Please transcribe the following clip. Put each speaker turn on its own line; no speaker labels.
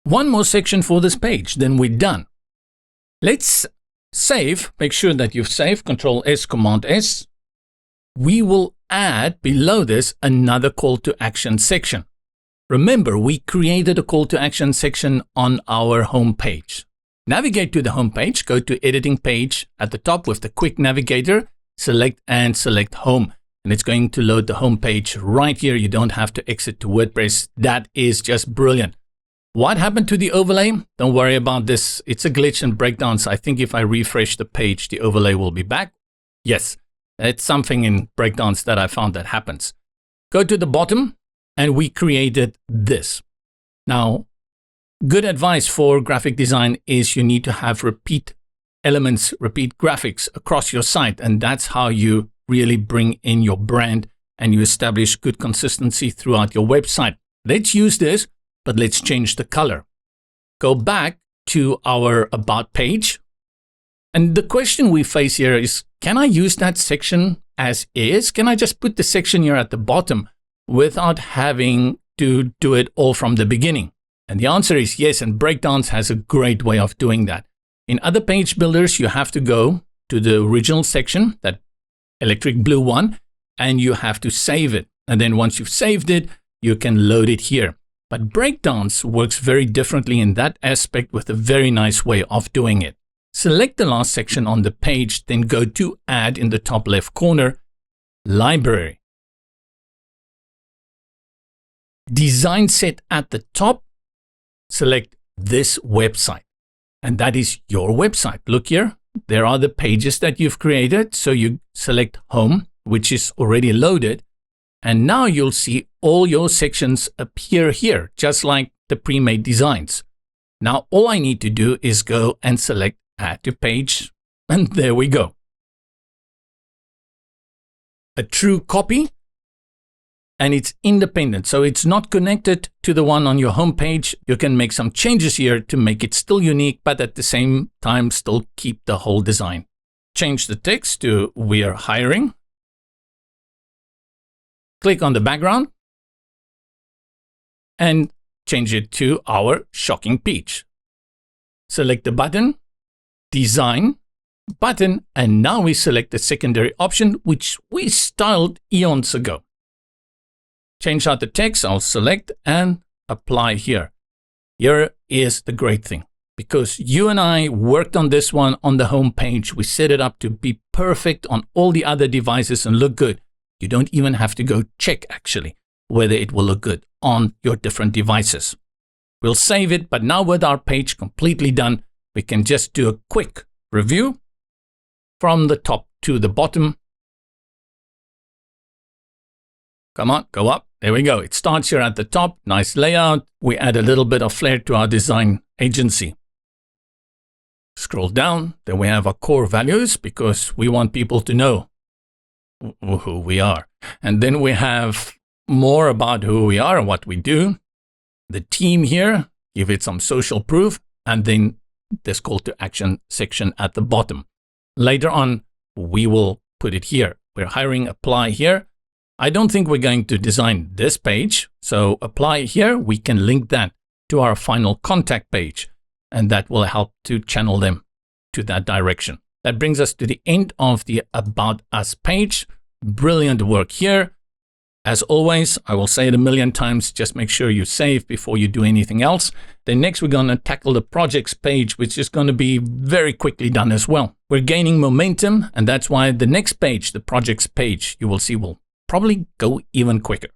One more section for this page, then we're done. Let's save. Make sure that you've saved. Control S, Command S. We will add below this another call to action section. Remember, we created a call to action section on our home page. Navigate to the home page, go to editing page at the top with the quick navigator, select home. And it's going to load the home page right here. You don't have to exit to WordPress. That is just brilliant. What happened to the overlay? Don't worry about this. It's a glitch in Breakdance. I think if I refresh the page, the overlay will be back. Yes, it's something in Breakdance that I found that happens. Go to the bottom and we created this. Now, good advice for graphic design is you need to have repeat elements, repeat graphics across your site. And that's how you really bring in your brand and you establish good consistency throughout your website. Let's use this, but let's change the color. Go back to our About page. And the question we face here is, can I use that section as is? Can I just put the section here at the bottom without having to do it all from the beginning? And the answer is yes, and Breakdance has a great way of doing that. In other page builders, you have to go to the original section, that electric blue one, and you have to save it. And then once you've saved it, you can load it here. But Breakdance works very differently in that aspect with a very nice way of doing it. Select the last section on the page, then go to Add in the top left corner, Library. Design set at the top, select this website. And that is your website. Look here. There are the pages that you've created. So you select Home, which is already loaded. And now you'll see all your sections appear here, just like the pre-made designs. Now, all I need to do is go and select Add to Page. And there we go. A true copy. And it's independent. So it's not connected to the one on your home page. You can make some changes here to make it still unique, but at the same time, still keep the whole design. Change the text to "We are hiring." Click on the background and change it to our shocking peach. Select the button, Design, Button, and now we select the secondary option, which we styled eons ago. Change out the text, I'll select and apply here. Here is the great thing. Because you and I worked on this one on the home page, we set it up to be perfect on all the other devices and look good. You don't even have to go check actually whether it will look good on your different devices. We'll save it, but now with our page completely done, we can just do a quick review from the top to the bottom. Come on, go up. There we go. It starts here at the top. Nice layout. We add a little bit of flair to our design agency. Scroll down. Then we have our core values because we want people to know who we are. And then we have more about who we are and what we do. The team here, give it some social proof. And then this call to action section at the bottom. Later on, we will put it here. We're hiring, apply here. I don't think we're going to design this page. So apply here, we can link that to our final contact page. And that will help to channel them to that direction. That brings us to the end of the About Us page. Brilliant work here. As always, I will say it a million times, just make sure you save before you do anything else. Then next we're going to tackle the projects page, which is going to be very quickly done as well. We're gaining momentum, and that's why the next page, the projects page, you will see will probably go even quicker.